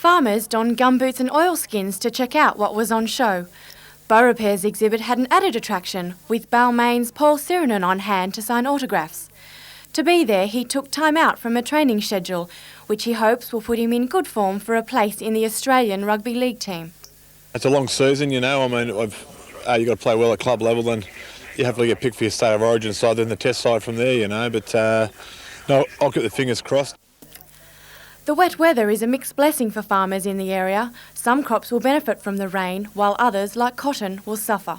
Farmers donned gumboots and oilskins to check out what was on show. Beaurepaires exhibit had an added attraction, with Balmain's Paul Sirenen on hand to sign autographs. To be there, he took time out from a training schedule, which he hopes will put him in good form for a place in the Australian Rugby League team. It's a long season, you know. I mean, you've got to play well at club level, and you have to get picked for your State of Origin side, then the Test side from there, you know. But no, I'll keep the fingers crossed. The wet weather is a mixed blessing for farmers in the area. Some crops will benefit from the rain, while others, like cotton, will suffer.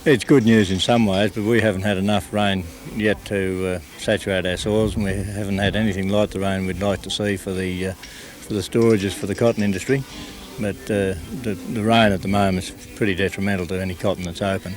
It's good news in some ways, but we haven't had enough rain yet to saturate our soils, and we haven't had anything like the rain we'd like to see for the storages for the cotton industry. But the rain at the moment is pretty detrimental to any cotton that's open.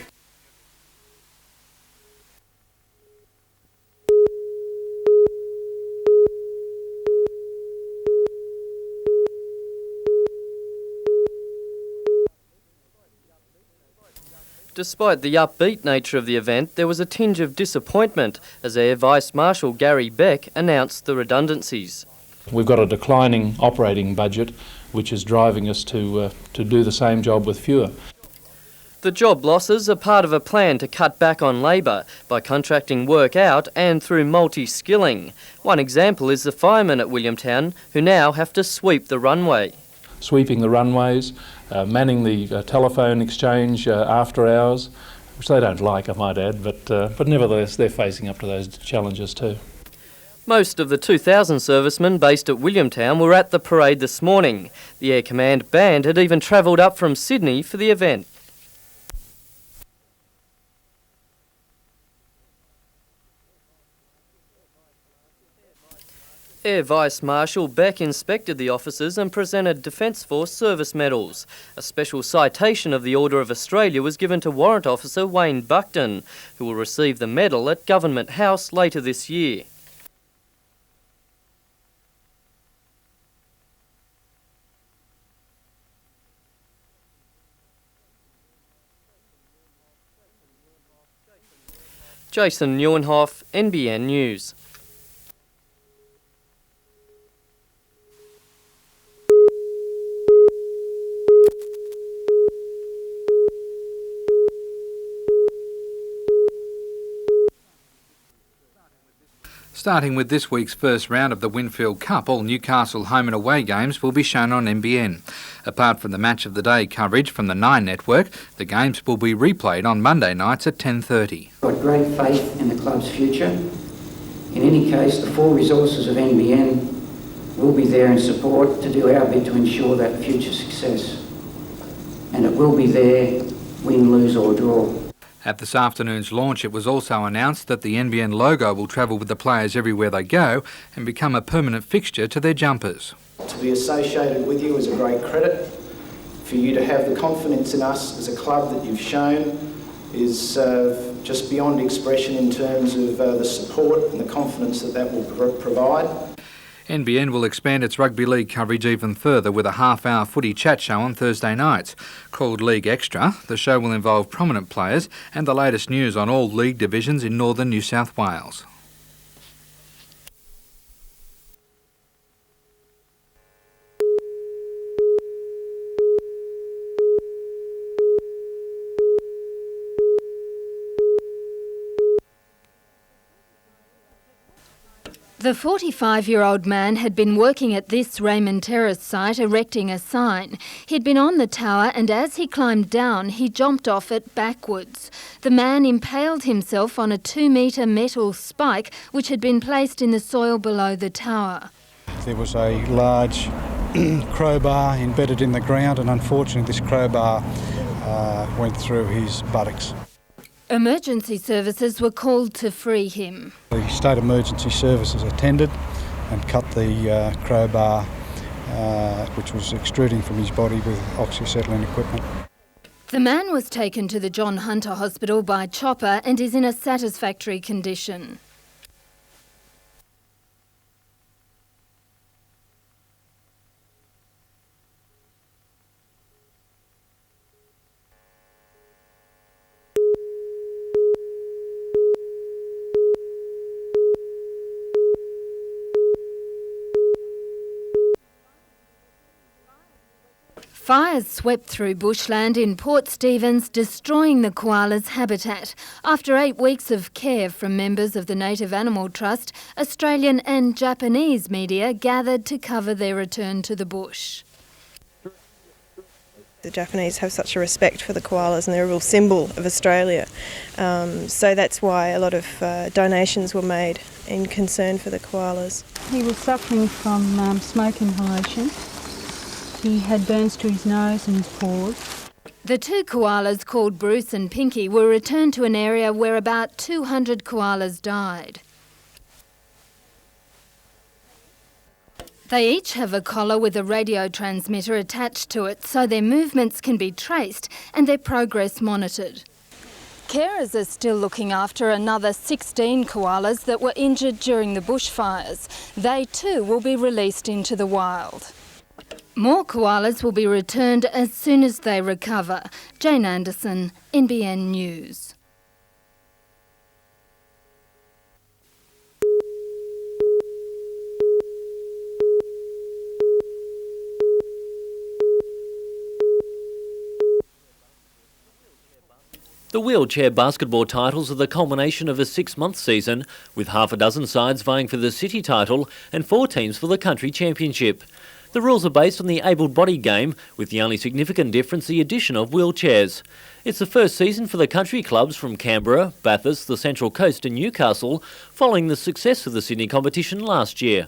Despite the upbeat nature of the event, there was a tinge of disappointment as Air Vice Marshal Gary Beck announced the redundancies. We've got a declining operating budget, which is driving us to do the same job with fewer. The job losses are part of a plan to cut back on labour by contracting work out and through multi-skilling. One example is the firemen at Williamtown, who now have to sweep the runway. Sweeping the runways, manning the telephone exchange after hours, which they don't like, I might add, but nevertheless they're facing up to those challenges too. Most of the 2,000 servicemen based at Williamtown were at the parade this morning. The Air Command band had even travelled up from Sydney for the event. Air Vice Marshal Beck inspected the officers and presented Defence Force service medals. A special citation of the Order of Australia was given to Warrant Officer Wayne Buckton, who will receive the medal at Government House later this year. Jason Neuenhoff, NBN News. Starting with this week's first round of the Winfield Cup, all Newcastle home and away games will be shown on NBN. Apart from the Match of the Day coverage from the 9 network, the games will be replayed on Monday nights at 10:30. I've got great faith in the club's future. In any case, the full resources of NBN will be there in support to do our bit to ensure that future success. And it will be there, win, lose or draw. At this afternoon's launch, it was also announced that the NBN logo will travel with the players everywhere they go and become a permanent fixture to their jumpers. To be associated with you is a great credit. For you to have the confidence in us as a club that you've shown is just beyond expression in terms of the support and the confidence that will provide. NBN will expand its rugby league coverage even further with a half-hour footy chat show on Thursday nights. Called League Extra, the show will involve prominent players and the latest news on all league divisions in northern New South Wales. The 45-year-old man had been working at this Raymond Terrace site erecting a sign. He'd been on the tower and as he climbed down, he jumped off it backwards. The man impaled himself on a 2-metre metal spike which had been placed in the soil below the tower. There was a large crowbar embedded in the ground and unfortunately this crowbar went through his buttocks. Emergency services were called to free him. The State Emergency Services attended and cut the crowbar which was extruding from his body with oxyacetylene equipment. The man was taken to the John Hunter Hospital by chopper and is in a satisfactory condition. Fires swept through bushland in Port Stephens, destroying the koala's habitat. After 8 weeks of care from members of the Native Animal Trust, Australian and Japanese media gathered to cover their return to the bush. The Japanese have such a respect for the koalas and they're a real symbol of Australia. So that's why a lot of donations were made in concern for the koalas. He was suffering from smoke inhalation. He had burns to his nose and his paws. The 2 koalas, called Bruce and Pinky, were returned to an area where about 200 koalas died. They each have a collar with a radio transmitter attached to it so their movements can be traced and their progress monitored. Carers are still looking after another 16 koalas that were injured during the bushfires. They too will be released into the wild. More koalas will be returned as soon as they recover. Jane Anderson, NBN News. The wheelchair basketball titles are the culmination of a 6-month season, with half a dozen sides vying for the city title and 4 teams for the country championship. The rules are based on the able-bodied game, with the only significant difference the addition of wheelchairs. It's the first season for the country clubs from Canberra, Bathurst, the Central Coast and Newcastle, following the success of the Sydney competition last year.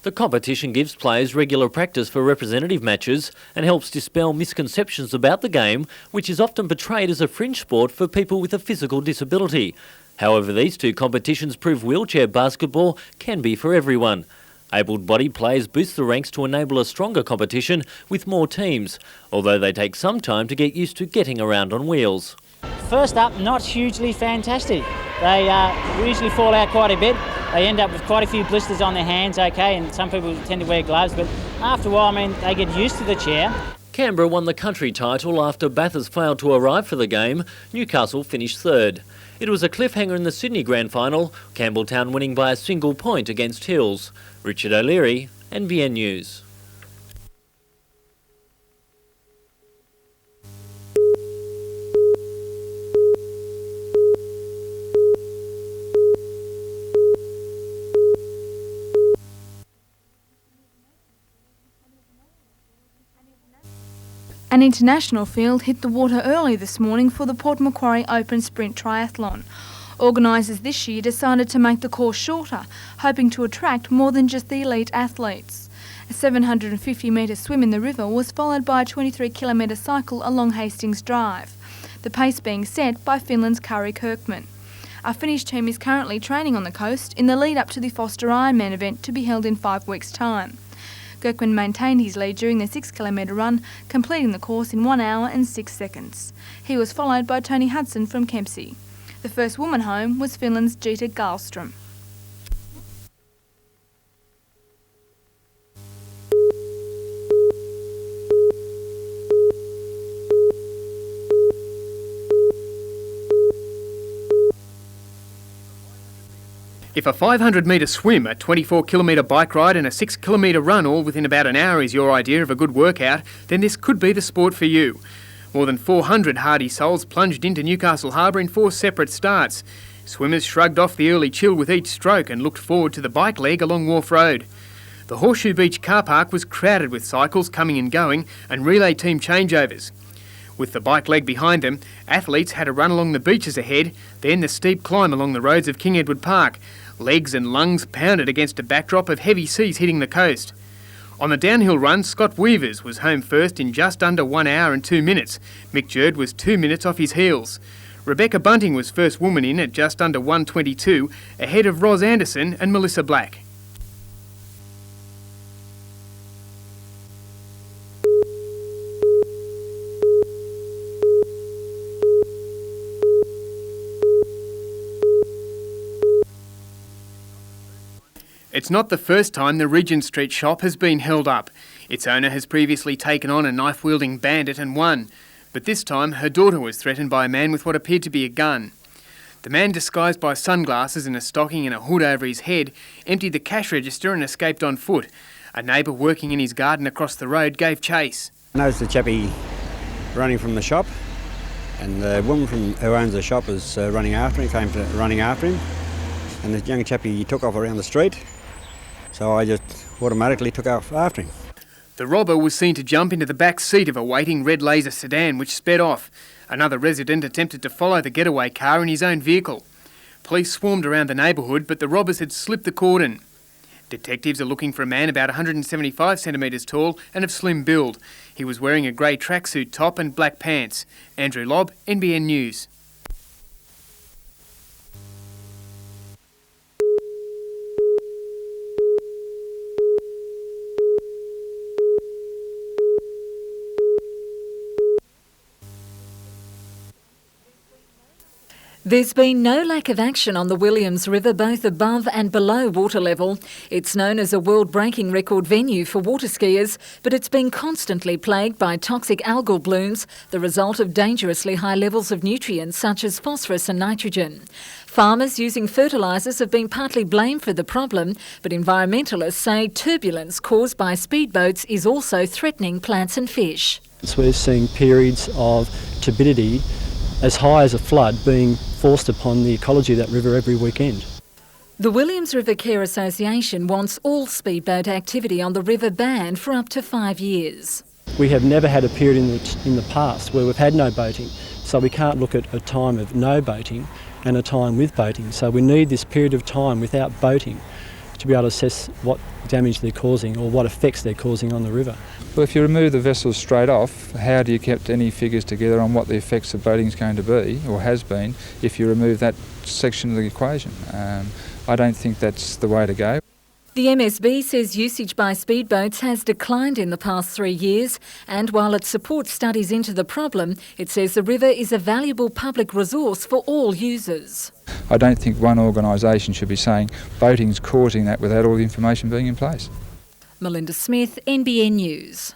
The competition gives players regular practice for representative matches and helps dispel misconceptions about the game, which is often portrayed as a fringe sport for people with a physical disability. However, these 2 competitions prove wheelchair basketball can be for everyone. Able-bodied players boost the ranks to enable a stronger competition with more teams, although they take some time to get used to getting around on wheels. First up, not hugely fantastic. They usually fall out quite a bit. They end up with quite a few blisters on their hands, okay, and some people tend to wear gloves, but after a while, they get used to the chair. Canberra won the country title after Bathurst failed to arrive for the game. Newcastle finished 3rd. It was a cliffhanger in the Sydney Grand Final, Campbelltown winning by a single point against Hills. Richard O'Leary, NBN News. An international field hit the water early this morning for the Port Macquarie Open Sprint Triathlon. Organisers this year decided to make the course shorter, hoping to attract more than just the elite athletes. A 750-metre swim in the river was followed by a 23-kilometre cycle along Hastings Drive, the pace being set by Finland's Kari Kirkman. Our Finnish team is currently training on the coast in the lead up to the Foster Ironman event to be held in 5 weeks' time. Kirkman maintained his lead during the 6-kilometre run, completing the course in 1 hour and 6 seconds. He was followed by Tony Hudson from Kempsey. The first woman home was Finland's Jita Gallström. If a 500-metre swim, a 24-kilometre bike ride and a 6-kilometre run all within about an hour is your idea of a good workout, then this could be the sport for you. More than 400 hardy souls plunged into Newcastle Harbour in 4 separate starts. Swimmers shrugged off the early chill with each stroke and looked forward to the bike leg along Wharf Road. The Horseshoe Beach car park was crowded with cycles coming and going and relay team changeovers. With the bike leg behind them, athletes had a run along the beaches ahead, then the steep climb along the roads of King Edward Park. Legs and lungs pounded against a backdrop of heavy seas hitting the coast. On the downhill run, Scott Weavers was home first in just under 1 hour and 2 minutes. Mick Jerd was 2 minutes off his heels. Rebecca Bunting was first woman in at just under 1:22, ahead of Ros Anderson and Melissa Black. It's not the first time the Regent Street shop has been held up. Its owner has previously taken on a knife-wielding bandit and won, but this time her daughter was threatened by a man with what appeared to be a gun. The man, disguised by sunglasses and a stocking and a hood over his head, emptied the cash register and escaped on foot. A neighbour working in his garden across the road gave chase. I noticed the chappie running from the shop, and the woman who owns the shop was running after him, running after him, and the young chappie took off around the street, so I just automatically took off after him. The robber was seen to jump into the back seat of a waiting red laser sedan which sped off. Another resident attempted to follow the getaway car in his own vehicle. Police swarmed around the neighbourhood, but the robbers had slipped the cordon. Detectives are looking for a man about 175 centimetres tall and of slim build. He was wearing a grey tracksuit top and black pants. Andrew Lobb, NBN News. There's been no lack of action on the Williams River, both above and below water level. It's known as a world-breaking record venue for water skiers, but it's been constantly plagued by toxic algal blooms, the result of dangerously high levels of nutrients such as phosphorus and nitrogen. Farmers using fertilisers have been partly blamed for the problem, but environmentalists say turbulence caused by speedboats is also threatening plants and fish. So we're seeing periods of turbidity as high as a flood being forced upon the ecology of that river every weekend. The Williams River Care Association wants all speedboat activity on the river banned for up to 5 years. We have never had a period in the past where we've had no boating, so we can't look at a time of no boating and a time with boating. So we need this period of time without boating to be able to assess what damage they're causing or what effects they're causing on the river. Well, if you remove the vessels straight off, how do you keep any figures together on what the effects of boating is going to be, or has been, if you remove that section of the equation? I don't think that's the way to go. The MSB says usage by speedboats has declined in the past 3 years, and while it supports studies into the problem, it says the river is a valuable public resource for all users. I don't think one organisation should be saying boating's causing that without all the information being in place. Melinda Smith, NBN News.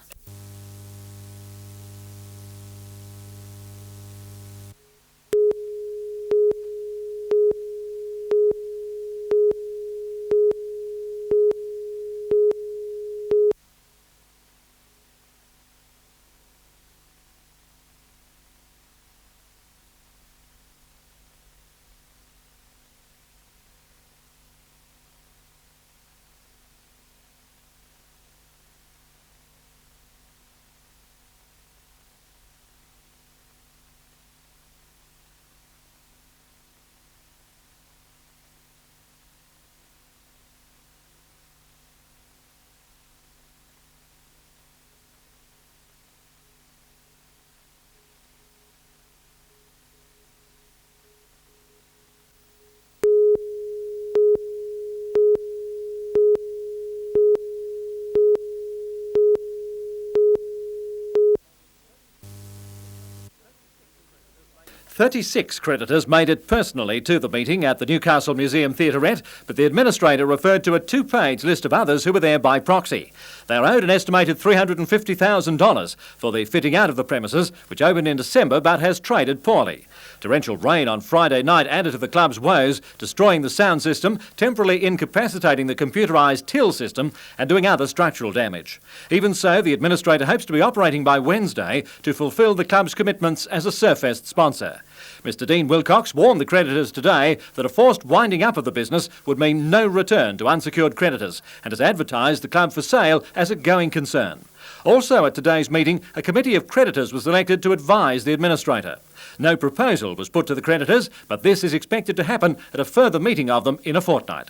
"36 creditors made it personally to the meeting at the Newcastle Museum Theatrette, but the administrator referred to a 2-page list of others who were there by proxy. They are owed an estimated $350,000 for the fitting out of the premises, which opened in December but has traded poorly. Torrential rain on Friday night added to the club's woes, destroying the sound system, temporarily incapacitating the computerised till system and doing other structural damage. Even so, the administrator hopes to be operating by Wednesday to fulfil the club's commitments as a Surfest sponsor. Mr Dean Wilcox warned the creditors today that a forced winding up of the business would mean no return to unsecured creditors and has advertised the club for sale as a going concern. Also at today's meeting, a committee of creditors was elected to advise the administrator. No proposal was put to the creditors, but this is expected to happen at a further meeting of them in a fortnight.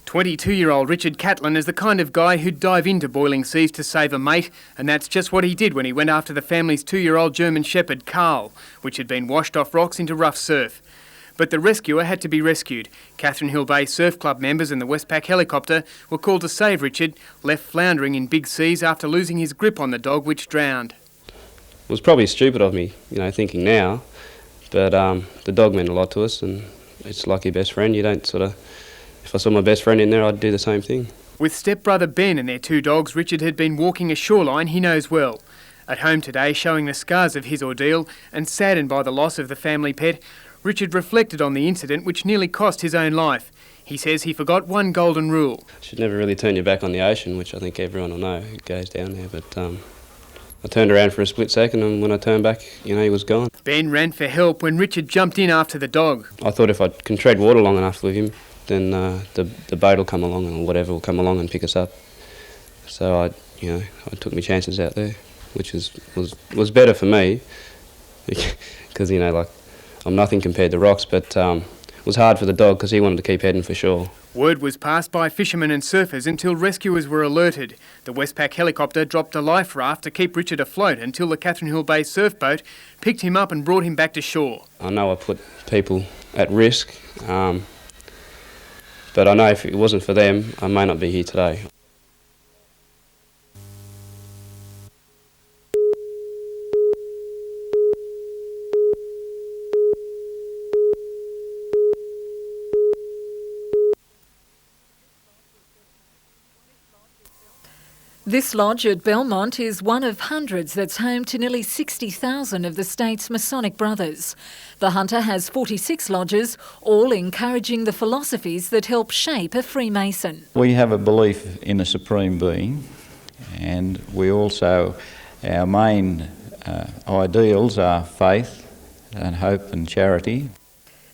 "22-year-old Richard Catlin is the kind of guy who'd dive into boiling seas to save a mate, and that's just what he did when he went after the family's 2-year-old German Shepherd, Carl, which had been washed off rocks into rough surf. But the rescuer had to be rescued. Catherine Hill Bay Surf Club members and the Westpac helicopter were called to save Richard, left floundering in big seas after losing his grip on the dog, which drowned. It was probably stupid of me, thinking now, but the dog meant a lot to us, and it's like your best friend. You don't if I saw my best friend in there, I'd do the same thing. With stepbrother Ben and their 2 dogs, Richard had been walking a shoreline he knows well. At home today, showing the scars of his ordeal and saddened by the loss of the family pet, Richard reflected on the incident which nearly cost his own life. He says he forgot one golden rule. Should never really turn your back on the ocean, which I think everyone will know who goes down there, but I turned around for a split second, and when I turned back, he was gone. Ben ran for help when Richard jumped in after the dog. I thought if I can tread water long enough with him, then the boat will come along or whatever will come along and pick us up. So I took my chances out there, which was better for me because I'm nothing compared to rocks, but it was hard for the dog because he wanted to keep heading for shore. Word was passed by fishermen and surfers until rescuers were alerted. The Westpac helicopter dropped a life raft to keep Richard afloat until the Catherine Hill Bay surf boat picked him up and brought him back to shore. I know I put people at risk, but I know if it wasn't for them, I may not be here today. This lodge at Belmont is one of hundreds that's home to nearly 60,000 of the state's Masonic brothers. The Hunter has 46 lodges, all encouraging the philosophies that help shape a Freemason. We have a belief in a supreme being, and we also, our main ideals are faith and hope and charity.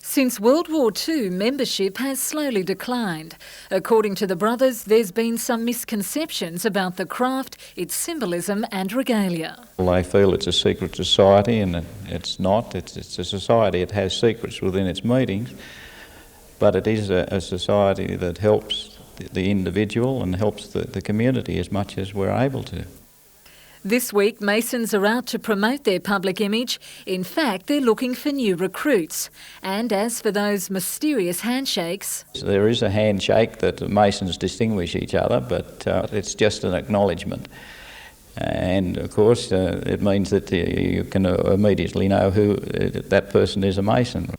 Since World War II, membership has slowly declined. According to the brothers, there's been some misconceptions about the craft, its symbolism and regalia. They feel it's a secret society, and it's not. It's a society. It has secrets within its meetings, but it is a society that helps the individual and helps the community as much as we're able to. This week, Masons are out to promote their public image. In fact, they're looking for new recruits. And as for those mysterious handshakes... There is a handshake that Masons distinguish each other, but it's just an acknowledgement. And of course, it means that you can immediately know who that person is a Mason.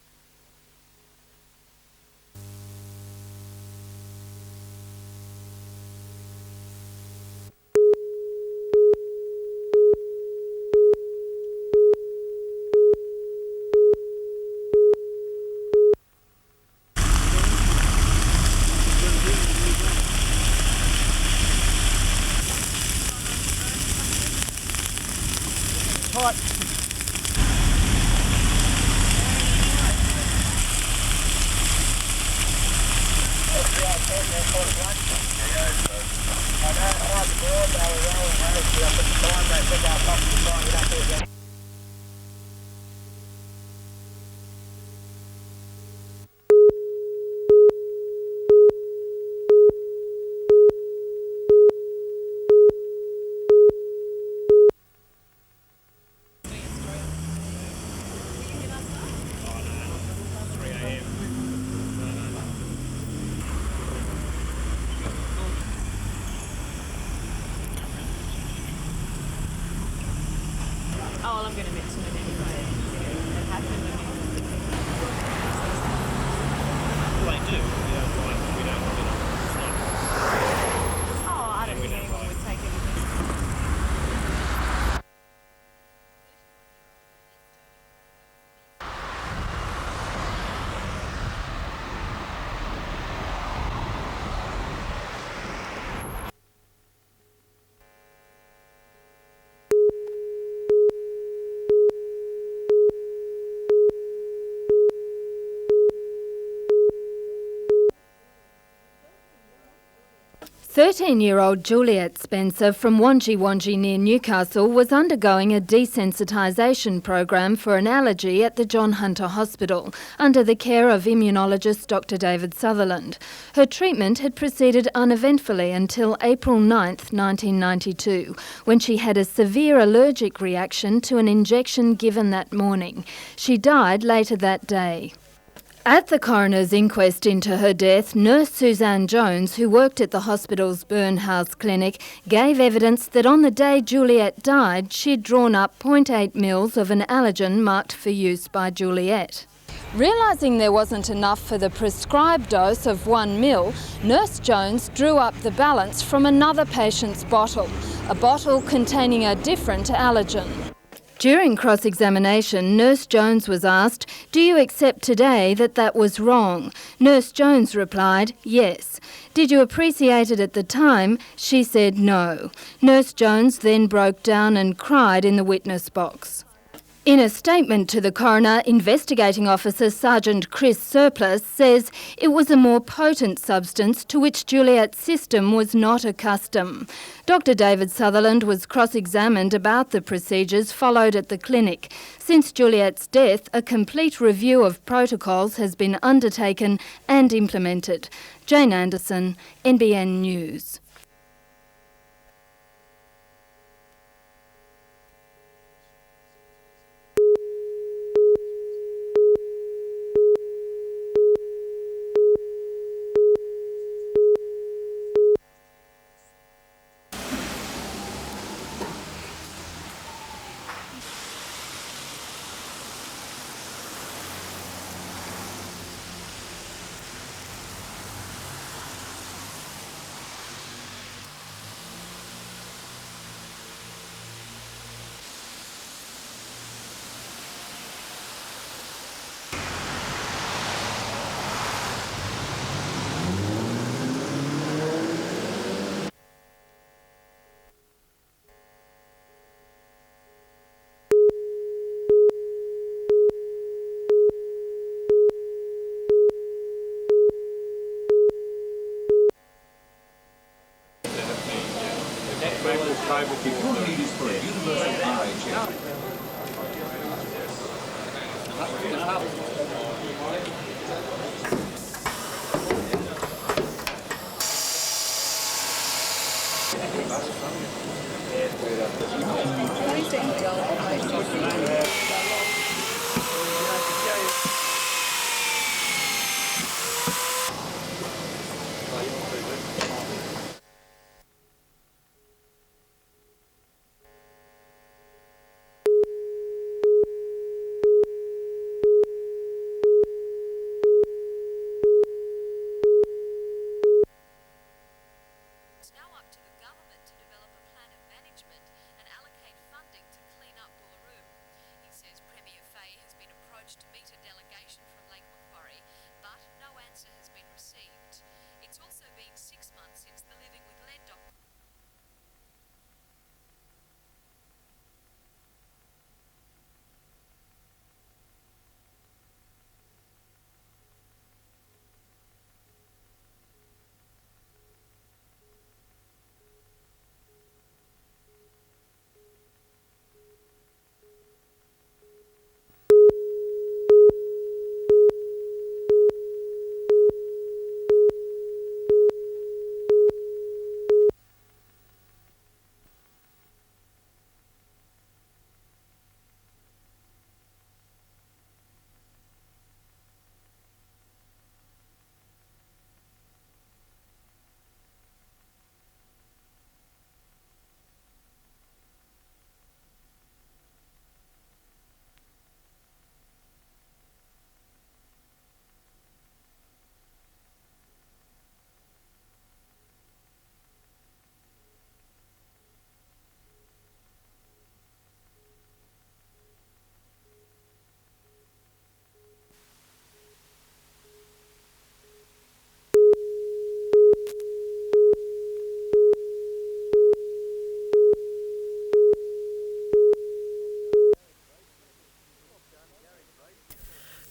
"13-year-old Juliet Spencer from Wangi near Newcastle was undergoing a desensitisation program for an allergy at the John Hunter Hospital under the care of immunologist Dr David Sutherland. Her treatment had proceeded uneventfully until April 9th, 1992, when she had a severe allergic reaction to an injection given that morning. She died later that day. At the coroner's inquest into her death, nurse Suzanne Jones, who worked at the hospital's burn house clinic, gave evidence that on the day Juliet died, she'd drawn up 0.8 mils of an allergen marked for use by Juliet. Realising there wasn't enough for the prescribed dose of 1 ml, Nurse Jones drew up the balance from another patient's bottle, a bottle containing a different allergen. During cross-examination, Nurse Jones was asked, "Do you accept today that that was wrong?" Nurse Jones replied, "Yes." "Did you appreciate it at the time?" She said no. Nurse Jones then broke down and cried in the witness box. In a statement to the coroner, Investigating Officer Sergeant Chris Surplus says it was a more potent substance to which Juliet's system was not accustomed. Dr David Sutherland was cross-examined about the procedures followed at the clinic. Since Juliet's death, a complete review of protocols has been undertaken and implemented. Jane Anderson, NBN News.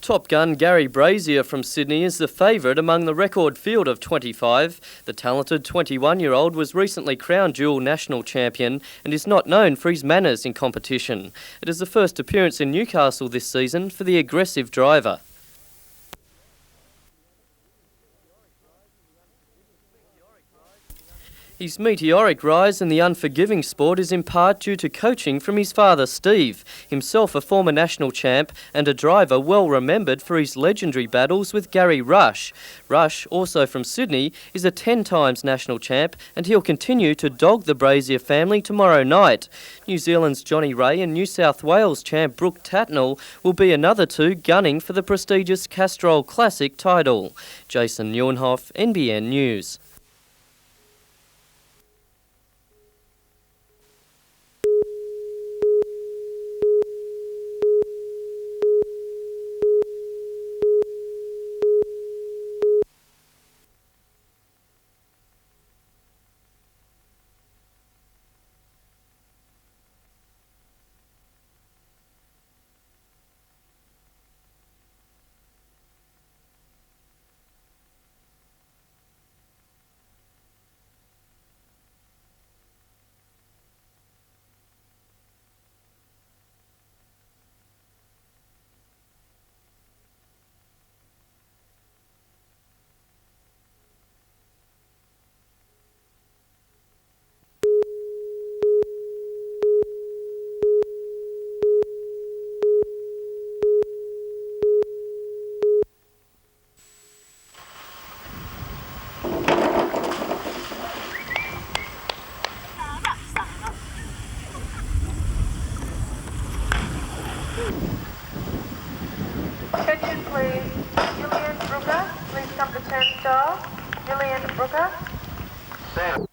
Top gun Gary Brazier from Sydney is the favourite among the record field of 25. The talented 21-year-old was recently crowned dual national champion and is not known for his manners in competition. It is the first appearance in Newcastle this season for the aggressive driver. His meteoric rise in the unforgiving sport is in part due to coaching from his father Steve, himself a former national champ and a driver well remembered for his legendary battles with Gary Rush. Rush, also from Sydney, is a 10 times national champ and he'll continue to dog the Brazier family tomorrow night. New Zealand's Johnny Ray and New South Wales champ Brooke Tatnall will be another two gunning for the prestigious Castrol Classic title. Jason Neuenhoff, NBN News. Attention please. Julian Brooker, please come to turnstile. Julian Brooker. Sam.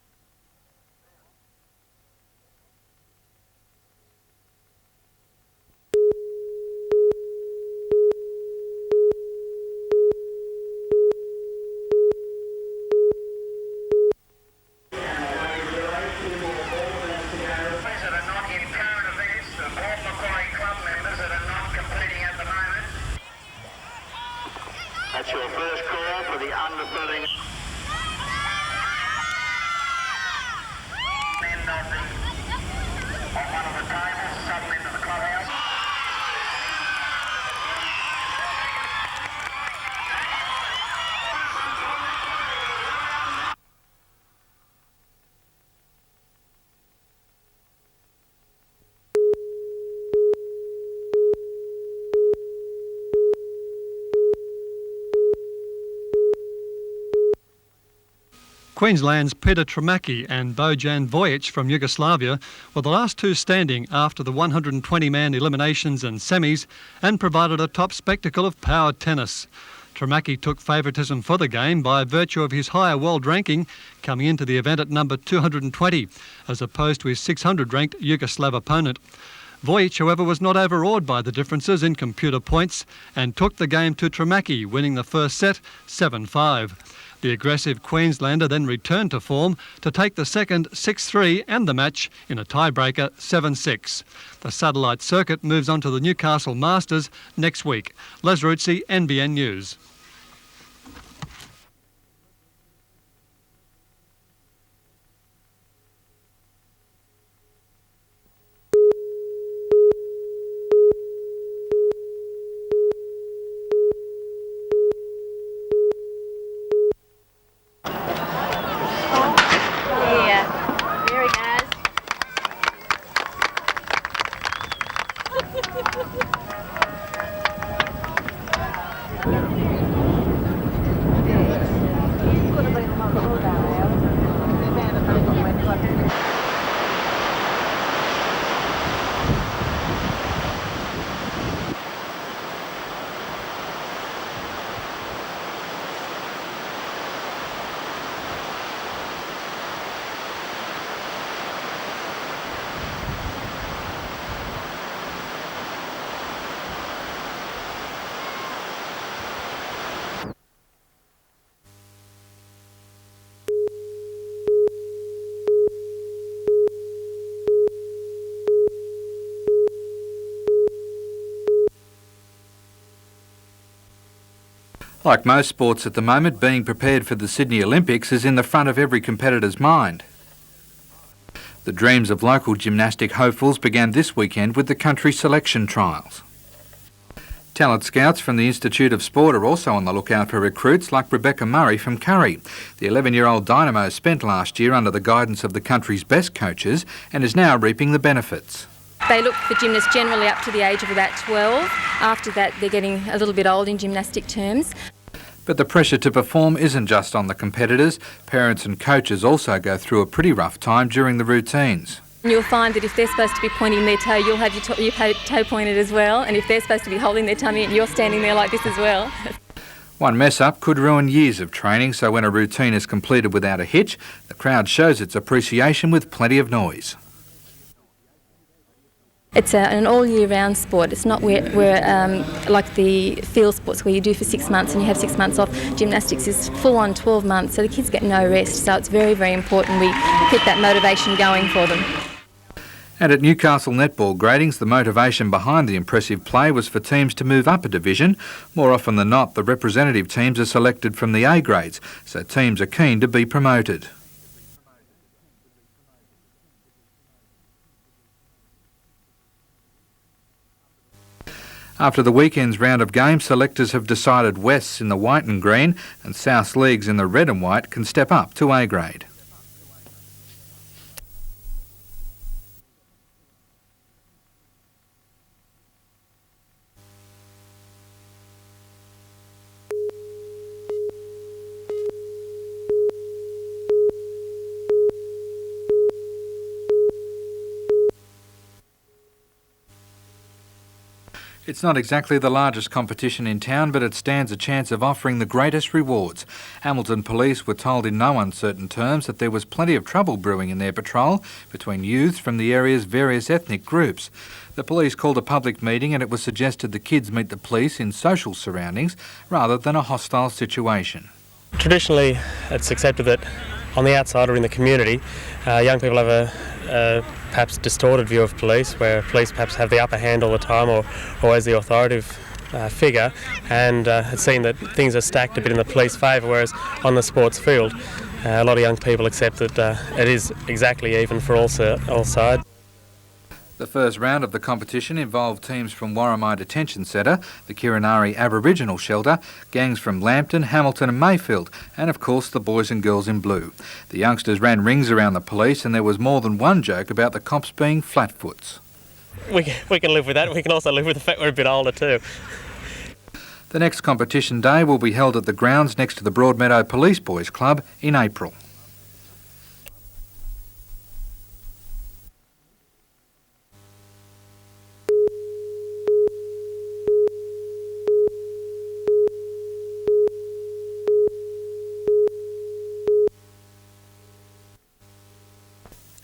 That's your first call for the underfooting. End of one of the tables, suddenly into the clubhouse. Queensland's Peter Tremacki and Bojan Vojic from Yugoslavia were the last two standing after the 120-man eliminations and semis and provided a top spectacle of power tennis. Tremacki took favouritism for the game by virtue of his higher world ranking, coming into the event at number 220, as opposed to his 600-ranked Yugoslav opponent. Vojic, however, was not overawed by the differences in computer points and took the game to Tremacki, winning the first set 7-5. The aggressive Queenslander then returned to form to take the second 6-3 and the match in a tiebreaker 7-6. The satellite circuit moves on to the Newcastle Masters next week. Les Ruzzi, NBN News. Like most sports at the moment, being prepared for the Sydney Olympics is in the front of every competitor's mind. The dreams of local gymnastic hopefuls began this weekend with the country selection trials. Talent scouts from the Institute of Sport are also on the lookout for recruits like Rebecca Murray from Curry. The 11-year-old Dynamo spent last year under the guidance of the country's best coaches and is now reaping the benefits. They look for gymnasts generally up to the age of about 12. After that, they're getting a little bit old in gymnastic terms. But the pressure to perform isn't just on the competitors. Parents and coaches also go through a pretty rough time during the routines. You'll find that if they're supposed to be pointing their toe, you'll have your toe pointed as well. And if they're supposed to be holding their tummy, you're standing there like this as well. One mess-up could ruin years of training, so when a routine is completed without a hitch, the crowd shows its appreciation with plenty of noise. It's an all-year-round sport. It's not like the field sports where you do for 6 months and you have 6 months off. Gymnastics is full-on 12 months, so the kids get no rest. So it's very, very important we keep that motivation going for them. And at Newcastle netball gradings, the motivation behind the impressive play was for teams to move up a division. More often than not, the representative teams are selected from the A grades, so teams are keen to be promoted. After the weekend's round of games, selectors have decided Wests in the white and green and South Leagues in the red and white can step up to A grade. It's not exactly the largest competition in town, but it stands a chance of offering the greatest rewards. Hamilton Police were told in no uncertain terms that there was plenty of trouble brewing in their patrol between youths from the area's various ethnic groups. The police called a public meeting and it was suggested the kids meet the police in social surroundings rather than a hostile situation. Traditionally, it's accepted that on the outside or in the community, young people have a perhaps distorted view of police, where police perhaps have the upper hand all the time or always the authoritative figure, and it's seen that things are stacked a bit in the police favour, whereas on the sports field, a lot of young people accept that it is exactly even for all sides. The first round of the competition involved teams from Warramai Detention Centre, the Kirinari Aboriginal Shelter, gangs from Lambton, Hamilton and Mayfield, and of course the boys and girls in blue. The youngsters ran rings around the police and there was more than one joke about the cops being flatfoots. We can live with that. We can also live with the fact we're a bit older too. The next competition day will be held at the grounds next to the Broadmeadow Police Boys Club in April.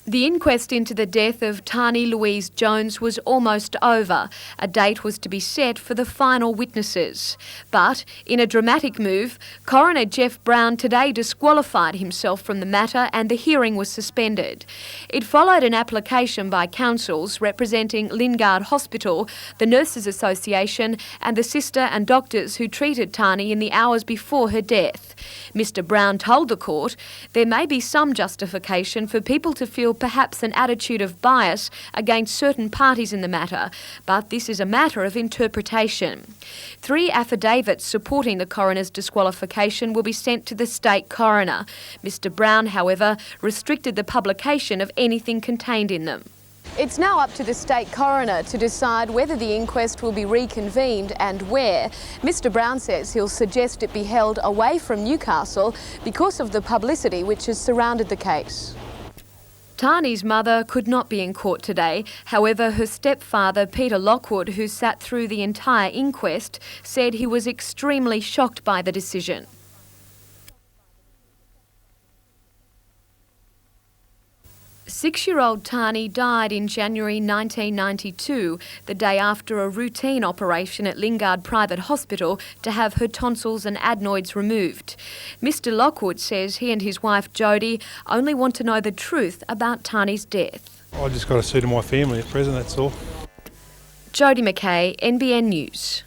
The inquest into the death of Tani Louise Jones was almost over. A date was to be set for the final witnesses. But, in a dramatic move, Coroner Jeff Brown today disqualified himself from the matter and the hearing was suspended. It followed an application by councils representing Lingard Hospital, the Nurses Association and the sister and doctors who treated Tani in the hours before her death. Mr Brown told the court there may be some justification for people to feel perhaps an attitude of bias against certain parties in the matter, but this is a matter of interpretation. 3 affidavits supporting the coroner's disqualification will be sent to the state coroner. Mr Brown, however, restricted the publication of anything contained in them. It's now up to the state coroner to decide whether the inquest will be reconvened and where. Mr Brown says he'll suggest it be held away from Newcastle because of the publicity which has surrounded the case. Tani's mother could not be in court today. However, her stepfather, Peter Lockwood, who sat through the entire inquest, said he was extremely shocked by the decision. Six-year-old Tani died in January 1992, the day after a routine operation at Lingard Private Hospital to have her tonsils and adenoids removed. Mr Lockwood says he and his wife Jodie only want to know the truth about Tani's death. I just got to see to my family at present, that's all. Jodie McKay, NBN News.